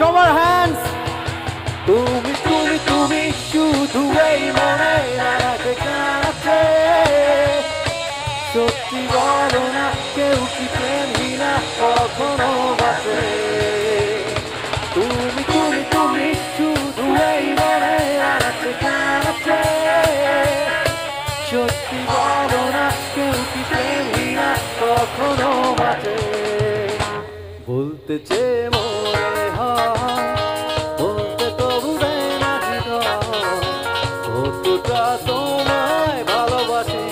সবার হ্যান্ডস তুমি তুমি তুমি শুধু এই মনে রাখে কাছে সত্যি বলো না কেউ কি প্রেমহীনা কখনো বাঁচে তুমি তুমি তুমি শুধু এই মনে রাখে কাছে সত্যি বলো না কেউ কি প্রেমহীনা কখনো বাঁচে বলতে চেয়ে মনে হয় বলতে তবু দেয় না হৃদয় কতটা তোমায় ভালোবাসি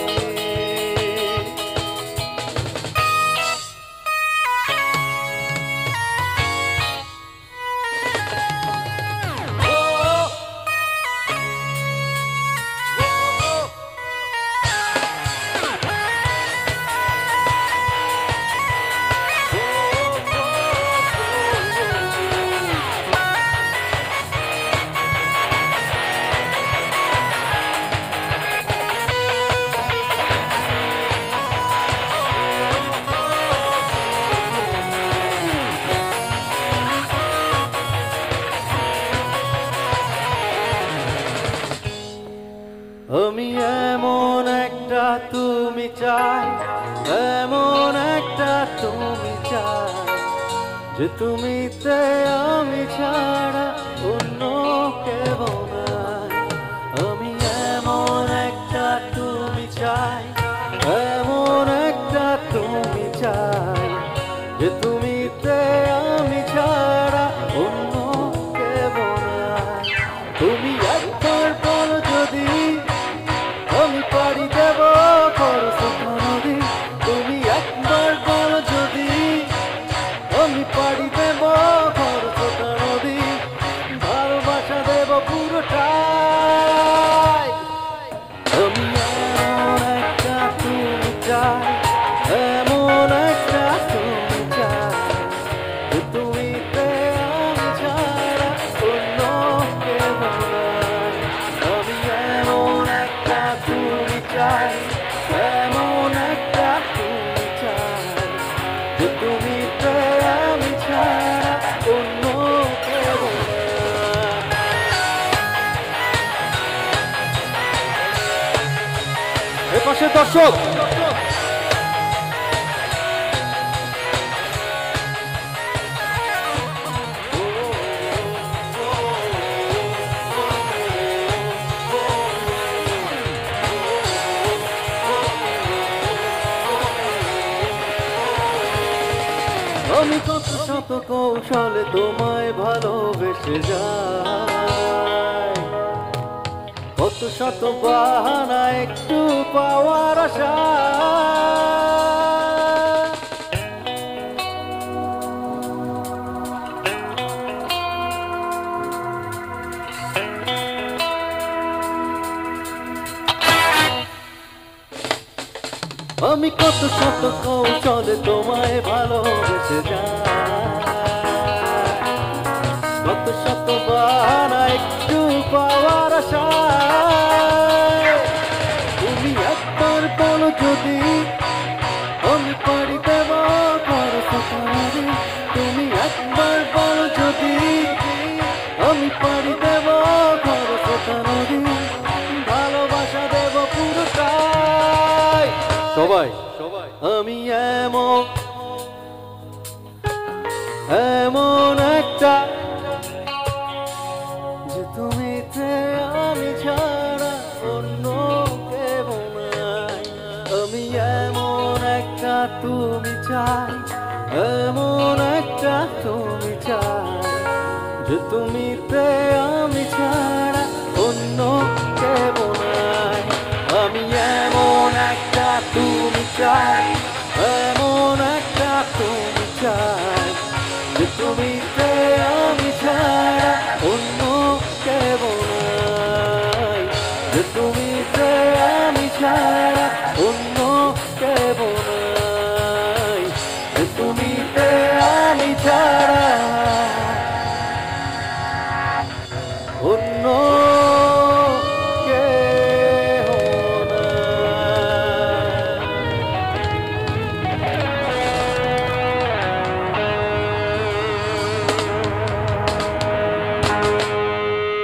আমি এমন একটা তুমি চাই এমন একটা তুমি চাই যে তুমিতে আমি ছাড়া অন্য কেউ নাই আমি এমন একটা তুমি চাই এমন একটা তুমি চাই যে তুমিতে আমি ছাড়া অন্য কেউ নাই তুমি একবার বলো যদি আমি পারি দেব খরচ নদী তুমি একবার বলো যদি আমি পারি দেব খরচ নদী ভালোবাসা দেব পুরোটাই আমি এমন একটা তুমি চাই এমন একটা তুমি চাই তুমিতে আমি ছাড়া অন্য কেউ নাই আমি এমন একটা তুমি চাই এমন একটা তুমি চাই যে তুমিতে আমি ছাড়া অন্য কেউ নাই এপাশে দর্শক আমি কত শত কৌশলে তোমায় ভালোবেসে যাই কত শত বাহানা একটু পাওয়ার আশা আমি কত শত কৌশলে তোমায় ভালোবেসে যাই কত শত বাহানা একটু পাওয়ার আশা তুমি একবার বলো যদি আমি পারি দেব খরচ নদী তুমি একবার বলো যদি আমি পারি দেব খরচ নদী ভালোবাসা দেব পুরোটাই সবাই আমি এমন এমন একটা যে তুমিতে আমি ছাড়া অন্য কেউ নাই আমি এমন একটা তুমি চাই এমন একটা তুমি চাই যে তুমিতে আমি ছাড়া অন্য কেউ নাই আমি এমন একটা তুমি চাই এমন একটা তুমি চাই যে তুমিতে আমি ছাড়া অন্য কেউ নাই যে তুমিতে আমি ছাড়া অন্য কেউ নাই যে তুমিতে আমি ছাড়া অন্য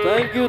থ্যাংক ইউ।